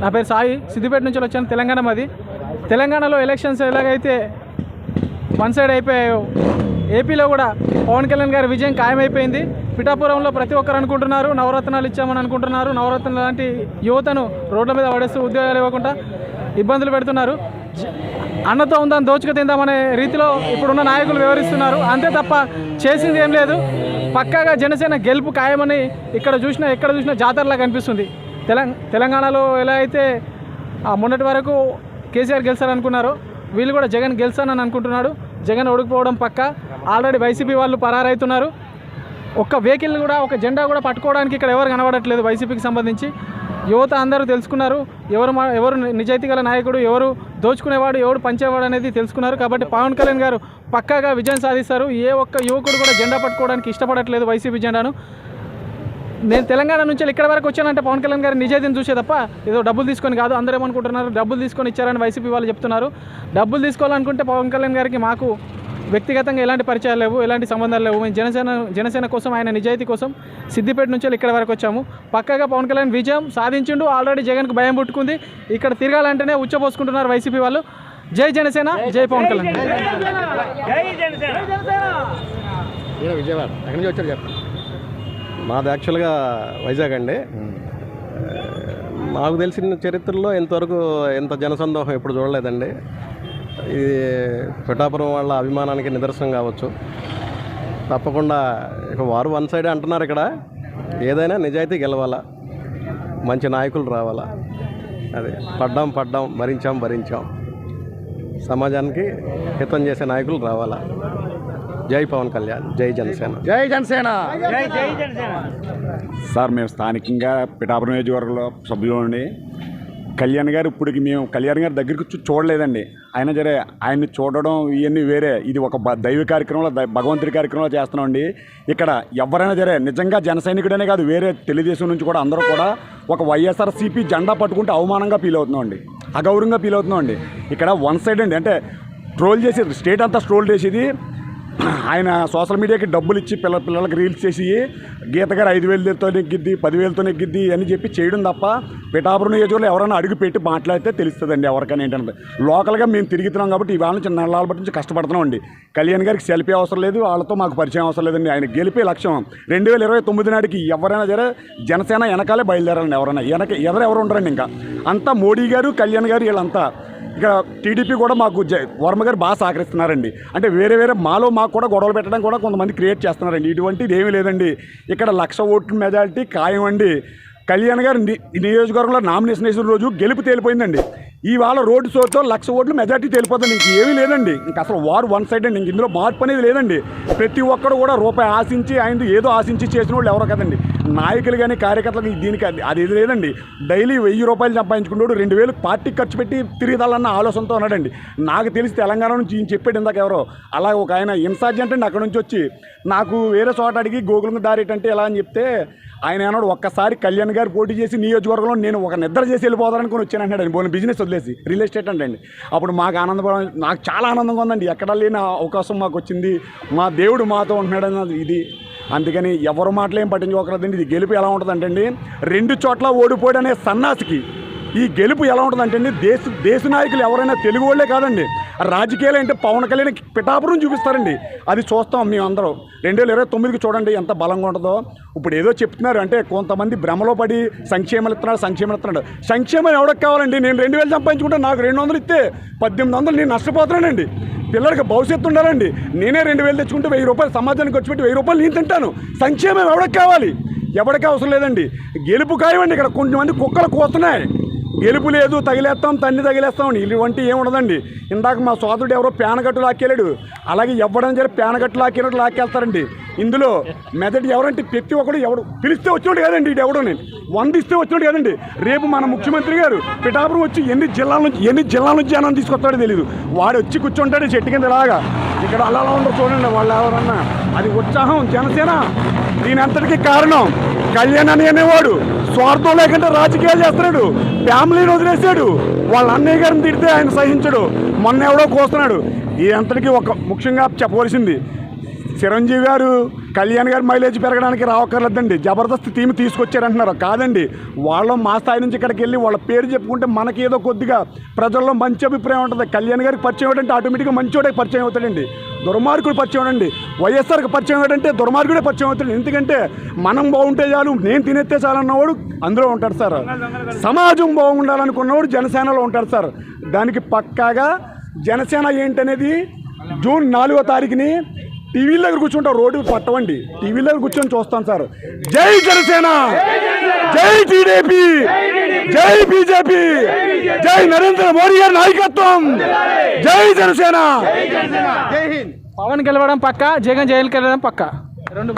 నా పేరు సాయి, సిద్దిపేట నుంచి వచ్చాను. తెలంగాణ మాది. తెలంగాణలో ఎలక్షన్స్ ఎలాగైతే వన్ సైడ్ అయిపోయాయో, ఏపీలో కూడా పవన్ కళ్యాణ్ గారి విజయం ఖాయమైపోయింది. పిఠాపురంలో ప్రతి ఒక్కరు అనుకుంటున్నారు నవరత్నాలు ఇచ్చామని అనుకుంటున్నారు. నవరత్నాలు లాంటి యువతను రోడ్ల మీద పడేస్తూ ఉద్యోగాలు ఇవ్వకుండా ఇబ్బందులు పెడుతున్నారు. అన్నతో ఉందని దోచుకు తిందామనే రీతిలో ఇప్పుడున్న నాయకులు వివరిస్తున్నారు. అంతే తప్ప చేసింది ఏం లేదు. పక్కాగా జనసేన గెలుపు ఖాయమని ఎక్కడ చూసినా జాతరలా కనిపిస్తుంది. తెలంగాణలో ఎలా అయితే మొన్నటి వరకు కేసీఆర్ గెలిచారనుకున్నారో, వీళ్ళు కూడా జగన్ గెలిచానని అనుకుంటున్నాడు. జగన్ ఓడిపోవడం పక్క. ఆల్రెడీ వైసీపీ వాళ్ళు పరారైతున్నారు. ఒక్క వెహికల్ కూడా, ఒక జెండా కూడా పట్టుకోవడానికి ఇక్కడ ఎవరు కనబడట్లేదు. వైసీపీకి సంబంధించి యువత అందరూ తెలుసుకున్నారు. ఎవరు నిజాయితీ గల నాయకుడు, ఎవరు దోచుకునేవాడు, ఎవరు పంచేవాడు అనేది తెలుసుకున్నారు. కాబట్టి పవన్ కళ్యాణ్ గారు పక్కాగా విజయం సాధిస్తారు. ఏ ఒక్క యువకుడు కూడా జెండా పట్టుకోవడానికి ఇష్టపడట్లేదు వైసీపీ జెండాను. నేను తెలంగాణ నుంచి ఇక్కడ వరకు వచ్చానంటే పవన్ కళ్యాణ్ గారి నిజాయితీని చూసే తప్ప ఏదో డబ్బులు తీసుకొని కాదు. అందరూ ఏమనుకుంటున్నారు, డబ్బులు తీసుకొని ఇచ్చారని వైసీపీ వాళ్ళు చెప్తున్నారు. డబ్బులు తీసుకోవాలనుకుంటే పవన్ కళ్యాణ్ గారికి మాకు వ్యక్తిగతంగా ఎలాంటి పరిచయాలు లేవు, ఎలాంటి సంబంధాలు లేవు. మేము జనసేన కోసం, ఆయన నిజాయితీ కోసం సిద్దిపేట నుంచి ఇక్కడ వరకు వచ్చాము. పక్కాగా పవన్ కళ్యాణ్ విజయం సాధించిండు. ఆల్రెడీ జగన్కు భయం పుట్టుకుంది. ఇక్కడ తిరగాలంటేనే ఉచ్చపోసుకుంటున్నారు వైసీపీ వాళ్ళు. జై జనసేన, జై పవన్ కళ్యాణ్. విజయవాడ ఎక్కడి నుంచి వచ్చారు చెప్పండి. మాది యాక్చువల్గా వైజాగ్ అండి. నాకు తెలిసిన చరిత్రలో ఇంతవరకు ఇంత జనసందోహం ఎప్పుడు చూడలేదండి. ఇది పిఠాపురం వాళ్ళ అభిమానానికి నిదర్శనం కావచ్చు. తప్పకుండా ఇక వారు వన్ సైడ్ అంటున్నారు. ఇక్కడ ఏదైనా నిజాయితీ గెలవాలా, మంచి నాయకులు రావాలా. అది పడ్డాం భరించాం సమాజానికి హితం చేసే నాయకులు రావాలా. జై పవన్ కళ్యాణ్, జై జనసేన. జై జనసేన. సార్, మేము స్థానికంగా పిఠాపురం నియోజకవర్గంలో సభ్యులండి. కళ్యాణ్ గారు ఇప్పటికి మేము కళ్యాణ్ గారి దగ్గరికి చూడలేదండి. అయినా సరే ఆయన్ని చూడడం ఇవన్నీ వేరే. ఇది ఒక దైవ కార్యక్రమంలో, భగవంతుడి కార్యక్రమంలో చేస్తున్నామండి. ఇక్కడ ఎవరైనా సరే నిజంగా జన సైనికుడనే కాదు, వేరే తెలుగుదేశం నుంచి కూడా అందరూ కూడా ఒక వైఎస్ఆర్సీపీ జెండా పట్టుకుంటే అవమానంగా ఫీల్ అవుతున్నామండి, అగౌరవంగా ఫీల్ అవుతున్నామండి. ఇక్కడ వన్ సైడ్ అండి. అంటే ట్రోల్ చేసేది, స్టేట్ అంతా ట్రోల్ చేసేది. ఆయన సోషల్ మీడియాకి డబ్బులు ఇచ్చి పిల్లలకి రీల్స్ చేసి గీత గారు 5,000తో నెగ్గిద్ది, 10,000తో నెగ్గిద్ది అని చెప్పి చేయడం తప్ప పిఠాపురం నియోజకవర్గంలో ఎవరైనా అడుగు పెట్టి మాట్లాడితే తెలుస్తుందండి ఎవరికైనా ఏంటంటే. లోకల్గా మేము తిరుగుతున్నాం కాబట్టి ఇవాళ నుంచి నెలల బట్టి నుంచి కష్టపడుతున్నాం అండి. కళ్యాణ్ గారికి సెల్ఫీ అవసరం లేదు, వాళ్ళతో మాకు పరిచయం అవసరం లేదండి. ఆయన గెలిపే లక్ష్యం 2029 నాటికి ఎవరైనా సరే జనసేన వెనకాలే బయలుదేరాలండి. ఎవరైనా ఎవరు ఉండరండి. ఇంకా అంతా మోడీ గారు, కళ్యాణ్ గారు వీళ్ళంతా. ఇక టీడీపీ కూడా మాకు వర్మ గారు బాగా సహకరిస్తున్నారండి. అంటే వేరే మాకు కూడా గొడవలు పెట్టడం కూడా కొంతమంది క్రియేట్ చేస్తున్నారండి. ఇటువంటిది ఏమీ లేదండి. ఇక్కడ 1,00,000 ఓట్ల మెజారిటీ ఖాయం అండి. కళ్యాణ్ గారు నియోజకవర్గంలో నామినేషన్ వేసిన రోజు గెలుపు తేలిపోయిందండి. ఇవాళ రోడ్డు షోతో 1,00,000 ఓట్లు మెజార్టీ తేలిపోతుంది. ఇంక ఏమీ లేదండి. ఇంక అసలు వారు వన్ సైడ్ అండి. ఇంక ఇందులో మార్పు అనేది లేదండి. ప్రతి ఒక్కరు కూడా రూపాయి ఆశించి, ఆయన ఏదో ఆశించి చేసిన వాళ్ళు ఎవరో కదండి. నాయకులు కానీ కార్యకర్తలు దీనికి అది లేదండి. డైలీ 1,000 రూపాయలు సంపాదించుకుంటాడు, 2,000 పార్టీకి ఖర్చు పెట్టి తిరిగిదాలన్న ఆలోచనతో ఉన్నాడండి. నాకు తెలిసి తెలంగాణ నుంచి ఈయన చెప్పాడు ఇందాక ఎవరో. అలా ఒక ఆయన ఇన్ఛార్జ్ అంటే అక్కడ నుంచి వచ్చి నాకు వేరే చోట అడిగి గోకులంగా దారేటంటే ఎలా అని చెప్తే ఆయన ఏనాడు ఒక్కసారి కళ్యాణ్ గారు పోటీ చేసి నియోజకవర్గంలో నేను ఒక నిద్ర చేసి వెళ్ళిపోతాననుకుని వచ్చాను అంటాడు. ఆయన పోయిన బిజినెస్ వదిలేసి రియల్ ఎస్టేట్ అండి. అప్పుడు మాకు నాకు చాలా ఆనందంగా ఉందండి. ఎక్కడ లేని అవకాశం మాకు వచ్చింది. మా దేవుడు మాతో ఉంటున్నాడు అన్నది ఇది. అందుకని ఎవరు మాటలు ఏం పట్టించుకోకూడదండి. ఇది గెలుపు ఎలా ఉంటుందంటే అండి, 2 చోట్ల ఓడిపోయాడు అనే సన్నాసికి ఈ గెలుపు ఎలా ఉంటుందంటే అండి, దేశ నాయకులు ఎవరైనా తెలుగు వాళ్ళే కాదండి, రాజకీయాలు అంటే పవన్ కళ్యాణ్ పిఠాపురం చూపిస్తారండి. అది చూస్తాం మేమందరం. 2029కి చూడండి ఎంత బలంగా ఉంటుందో. ఇప్పుడు ఏదో చెప్తున్నారు అంటే కొంతమంది భ్రమలో పడి సంక్షేమాలు ఇస్తున్నాడు. సంక్షేమం ఎవరికి కావాలండి? నేను 2,000 సంపాదించుకుంటే నాకు 200 ఇస్తే 1,800 నేను నష్టపోతున్నానండి. పిల్లలకి భవిష్యత్తు ఉండాలండి. నేనే 2,000 తెచ్చుకుంటే 1,000 రూపాయలు సమాజానికి ఖర్చు పెట్టి 1,000 రూపాయలు నేను తింటాను. సంక్షేమం ఎవరికి కావాలి? ఎవరికి అవసరం లేదండి. గెలుపు ఖాయమండి. ఇక్కడ కొంతమంది కుక్కలు కోస్తున్నాయి. గెలుపు లేదు, తగిలేస్తాం, తగిలేస్తాం ఇటువంటి ఏముండదండి. ఇందాక మా సోదరుడు ఎవరో పేనగట్టు లాక్కెళ్ళాడు. అలాగే ఇవ్వడం సరే పేనగట్టు లాక్కెళ్తారండి. ఇందులో మెదడు ఎవరంటే ప్రతి ఒక్కడు ఎవడు పిలిస్తే వచ్చినట్టు కాదండి. ఇటు ఎవడు నేను 100 ఇస్తే వచ్చినట్టు కాదండి. రేపు మన ముఖ్యమంత్రి గారు పిఠాపురం వచ్చి ఎన్ని జిల్లాల నుంచి జనం తీసుకొస్తాడో తెలియదు. వాడు వచ్చి కూర్చుంటాడు చెట్టు కింద ఇలాగా. ఇక్కడ అలా ఉండరు చూడండి వాళ్ళు ఎవరన్నా. అది ఉత్సాహం జనసేన. దీని అంతటికీ కారణం కళ్యాణ్ అనేవాడు స్వార్థం లేకుండా రాజకీయాలు చేస్తున్నాడు. ఫ్యామిలీని వదిలేశాడు. వాళ్ళ అన్నయ్య గారిని తిడితే ఆయన సహించడు. మొన్న ఎవడో కోస్తున్నాడు. ఈ అంతటికీ ఒక ముఖ్యంగా చెప్పవలసింది చిరంజీవి గారు కళ్యాణ్ గారు మైలేజ్ పెరగడానికి రావక్కర్లేదండి, జబర్దస్త్ టీమ్ తీసుకొచ్చారంటున్నారు. కాదండి, వాళ్ళు మా స్థాయి నుంచి ఇక్కడికి వెళ్ళి వాళ్ళ పేరు చెప్పుకుంటే మనకి ఏదో కొద్దిగా ప్రజల్లో మంచి అభిప్రాయం ఉంటుంది. కళ్యాణ్ గారికి పరిచయం ఏంటంటే ఆటోమేటిక్గా మంచివాడే పరిచయం అవుతాడండి, దుర్మార్గుడు పరిచయం అవడండి. వైఎస్ఆర్కి పరిచయం ఏంటంటే దుర్మార్గుడే పరిచయం అవుతాడు. ఎందుకంటే మనం బాగుంటే చాలు, నేను తినేస్తే చాలు అన్నవాడు అందులో ఉంటాడు సార్. సమాజం బాగుండాలనుకున్నవాడు జనసేనలో ఉంటాడు సార్. దానికి పక్కాగా జనసేన ఏంటనేది జూన్ 4వ తారీఖుని టీవీల దగ్గర కూర్చుంటాం, రోడ్డు పట్టవండి, టీవీల దగ్గర కూర్చొని చూస్తాం సార్. జై జనసేన, జై టీడీపీ, జై బీజేపీ, జై నరేంద్ర మోడీ గారి నాయకత్వం, జై జనసేన. పవన్ గెలవడం పక్క, జగన్ జైలుకి వెళ్ళడం పక్క. రెండు